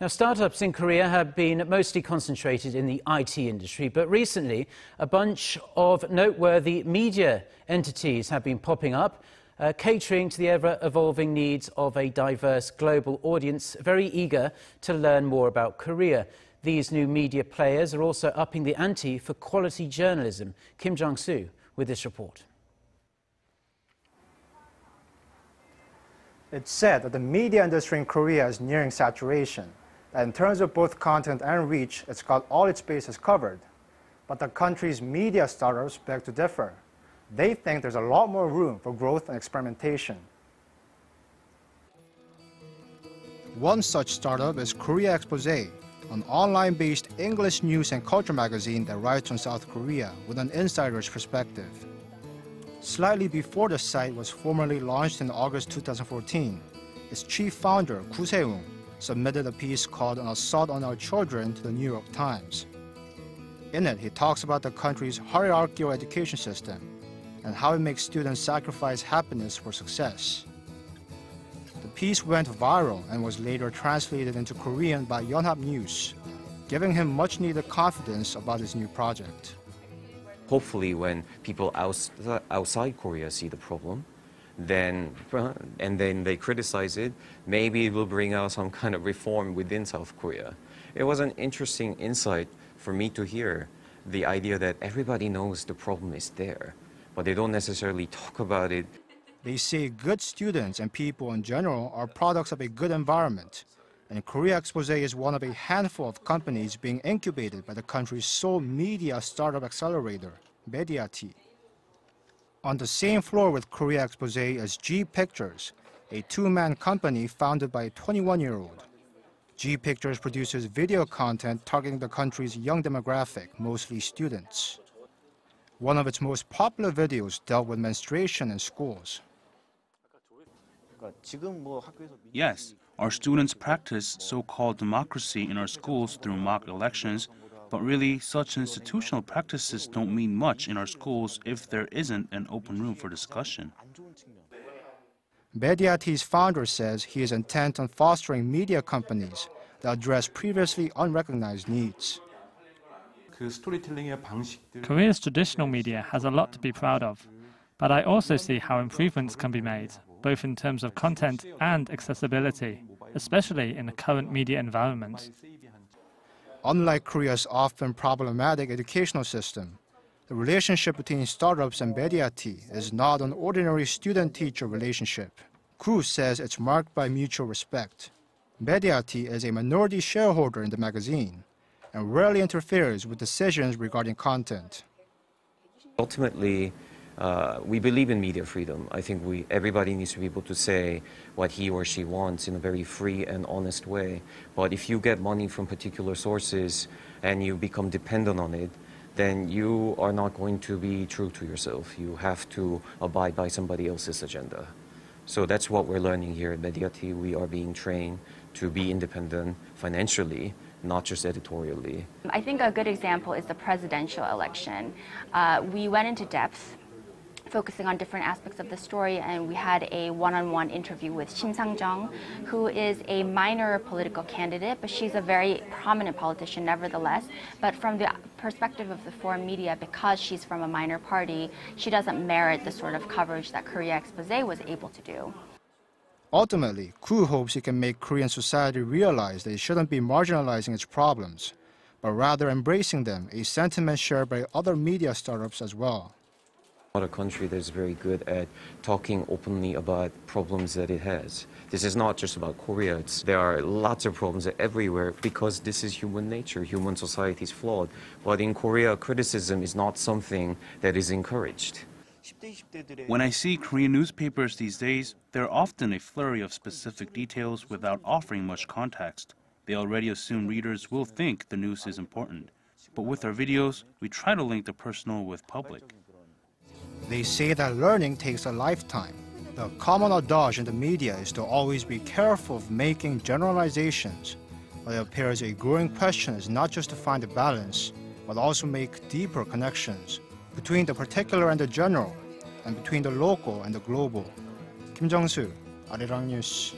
Now, startups in Korea have been mostly concentrated in the IT industry, but recently a bunch of noteworthy media entities have been popping up, catering to the ever-evolving needs of a diverse global audience, very eager to learn more about Korea. These new media players are also upping the ante for quality journalism. Jung-soo with this report. It's said that the media industry in Korea is nearing saturation. That in terms of both content and reach, it's got all its bases covered. But the country's media startups beg to differ. They think there's a lot more room for growth and experimentation. One such startup is Korea Expose, an online-based English news and culture magazine that writes on South Korea with an insider's perspective. Slightly before the site was formally launched in August 2014, its chief founder, Koo Se-woong, submitted a piece called An Assault on Our Children to the New York Times. In it, he talks about the country's hierarchical education system and how it makes students sacrifice happiness for success. The piece went viral and was later translated into Korean by Yonhap News, giving him much-needed confidence about his new project. Hopefully when people outside Korea see the problem, then they criticize it, maybe it will bring out some kind of reform within South Korea. It was an interesting insight for me to hear, the idea that everybody knows the problem is there, but they don't necessarily talk about it. They say good students and people in general are products of a good environment, and Korea Expose is one of a handful of companies being incubated by the country's sole media startup accelerator, Mediati. On the same floor with Korea Expose is G Pictures, a two-man company founded by a 21-year-old. G Pictures produces video content targeting the country's young demographic, mostly students. One of its most popular videos dealt with menstruation in schools. Yes, our students practice so-called democracy in our schools through mock elections, but really such institutional practices don't mean much in our schools if there isn't an open room for discussion. Mediati's founder says he is intent on fostering media companies that address previously unrecognized needs. Korea's traditional media has a lot to be proud of, but I also see how improvements can be made, both in terms of content and accessibility, especially in the current media environment. Unlike Korea's often problematic educational system, the relationship between startups and Mediati is not an ordinary student-teacher relationship. Koo says it's marked by mutual respect. Mediati is a minority shareholder in the magazine and rarely interferes with decisions regarding content. Ultimately, we believe in media freedom. I think everybody needs to be able to say what he or she wants in a very free and honest way. But if you get money from particular sources and you become dependent on it, then you are not going to be true to yourself. You have to abide by somebody else's agenda. So that's what we're learning here at Mediati. We are being trained to be independent financially, not just editorially. I think a good example is the presidential election. We went into depth, focusing on different aspects of the story, and we had a one-on-one interview with Shin Sang-jung, who is a minor political candidate, but she's a very prominent politician nevertheless. But from the perspective of the foreign media, because she's from a minor party, she doesn't merit the sort of coverage that Korea Expose was able to do. Ultimately, Koo hopes he can make Korean society realize that it shouldn't be marginalizing its problems, but rather embracing them, a sentiment shared by other media startups as well. Not a country that is very good at talking openly about problems that it has. This is not just about Korea. There are lots of problems everywhere because this is human nature. Human society is flawed. But in Korea, criticism is not something that is encouraged. When I see Korean newspapers these days, they're often a flurry of specific details without offering much context. They already assume readers will think the news is important. But with our videos, we try to link the personal with public. They say that learning takes a lifetime. The common adage in the media is to always be careful of making generalizations. But it appears a growing question is not just to find a balance, but also make deeper connections between the particular and the general, and between the local and the global. Jung-soo, Arirang News.